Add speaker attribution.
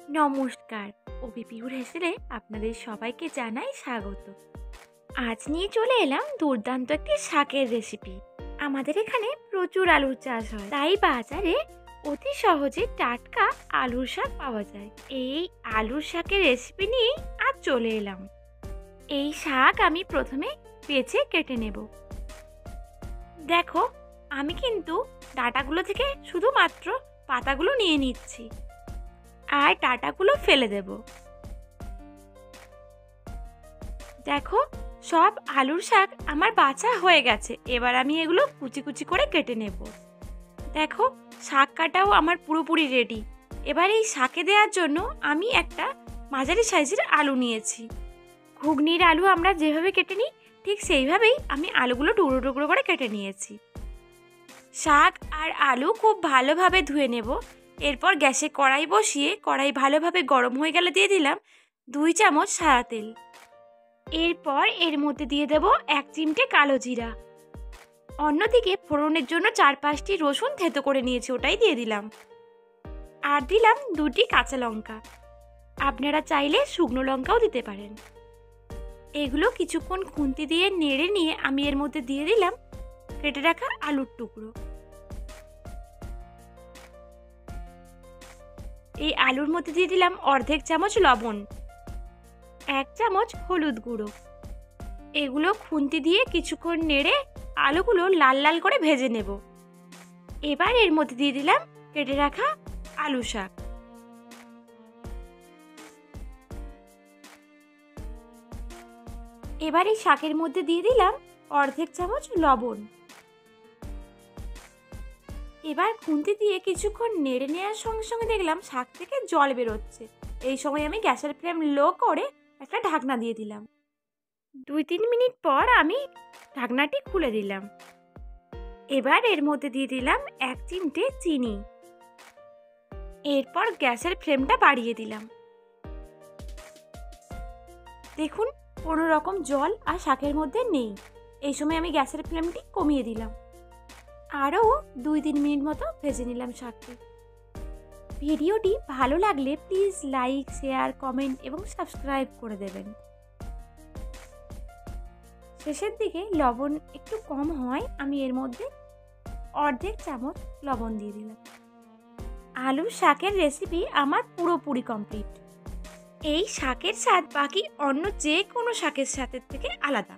Speaker 1: নমস্কার, Obi pure হেসেলে আপনাদের সবাইকে জানাই স্বাগত। আজ নিয়ে চলে এলাম দুর্দান্ত একটি শাকের রেসিপি। আমাদের এখানে প্রচুর আলুর চাষ হয়, তাই বাজারে অতি সহজে টাটকা আলুর শাক পাওয়া যায়। এই আলুর শাকের রেসিপি নিয়েই আজ চলে এলাম। এই শাক আমি প্রথমে বেছে কেটে নেব। দেখো, আমি কিন্তু ডাঁটাগুলো থেকে শুধুমাত্র পাতাগুলো নিয়ে নিচ্ছি আর ডাঁটাগুলো ফেলে দেব। দেখো, সব আলুর শাক আমার বাছা হয়ে গেছে। এবার আমি এগুলো কুচি কুচি করে কেটে নেব। দেখো, শাক কাটাও আমার পুরোপুরি রেডি। এবার এই শাকে দেওয়ার জন্য আমি একটা মাঝারি সাইজের আলু নিয়েছি। ঘুগনির আলু আমরা যেভাবে কেটে নিই ঠিক সেইভাবেই আমি আলুগুলো টুকরো টুকরো করে কেটে নিয়েছি। শাক আর আলু খুব ভালোভাবে ধুয়ে নেব। এরপর গ্যাসে কড়াই বসিয়ে কড়াই ভালোভাবে গরম হয়ে গেলে দিয়ে দিলাম 2 চামচ সাদা তেল। এরপর এর মধ্যে দিয়ে দেব 1 চিমটে কালো জিরা। অন্যদিকে ফোড়নের জন্য 4-5টি রসুন থেতো করে নিয়েছি, ওটাই দিয়ে দিলাম। আর দিলাম 2টি কাঁচা লঙ্কা। আপনারা চাইলে শুকনো লঙ্কাও দিতে পারেন। এগুলো কিছুক্ষণ খুন্তি দিয়ে নেড়ে নিয়ে আমি এর মধ্যে দিয়ে দিলাম কেটে রাখা আলুর টুকরো। এই আলুর মধ্যে দিয়ে দিলাম অর্ধেক চামচ লবণ, 1 চামচ হলুদ গুঁড়ো। এগুলো খুন্তি দিয়ে কিছুক্ষণ নেড়ে আলুগুলো লাল লাল করে ভেজে নেব। এবার এর মধ্যে দিয়ে দিলাম কেটে রাখা আলু শাক। এবার এই শাকের মধ্যে দিয়ে দিলাম অর্ধেক চামচ লবণ। এবার খুন্তি দিয়ে কিছুক্ষণ নেড়ে নেওয়ার সঙ্গে সঙ্গে দেখলাম শাক থেকে জল বেরোচ্ছে। এই সময় আমি গ্যাসের ফ্লেম লো করে একটা ঢাকনা দিয়ে দিলাম। 2-3 মিনিট পর আমি ঢাকনাটি খুলে দিলাম। এবার এর মধ্যে দিয়ে দিলাম 1 চিমটে চিনি। এরপর গ্যাসের ফ্লেমটা বাড়িয়ে দিলাম। দেখুন, কোনো রকম জল আর শাকের মধ্যে নেই। এই সময় আমি গ্যাসের ফ্লেমটি কমিয়ে দিলাম। আরও 2-3 মিনিট মতো ভেজে নিলাম শাকটি। ভিডিওটি ভালো লাগলে প্লিজ লাইক, শেয়ার, কমেন্ট এবং সাবস্ক্রাইব করে দেবেন। শেষের দিকে লবণ একটু কম হয়, আমি এর মধ্যে অর্ধেক চামচ লবণ দিয়ে দিলাম। আলু শাকের রেসিপি আমার পুরোপুরি কমপ্লিট। এই শাকের স্বাদ বাকি অন্য যে কোনো শাকের স্বাদের থেকে আলাদা।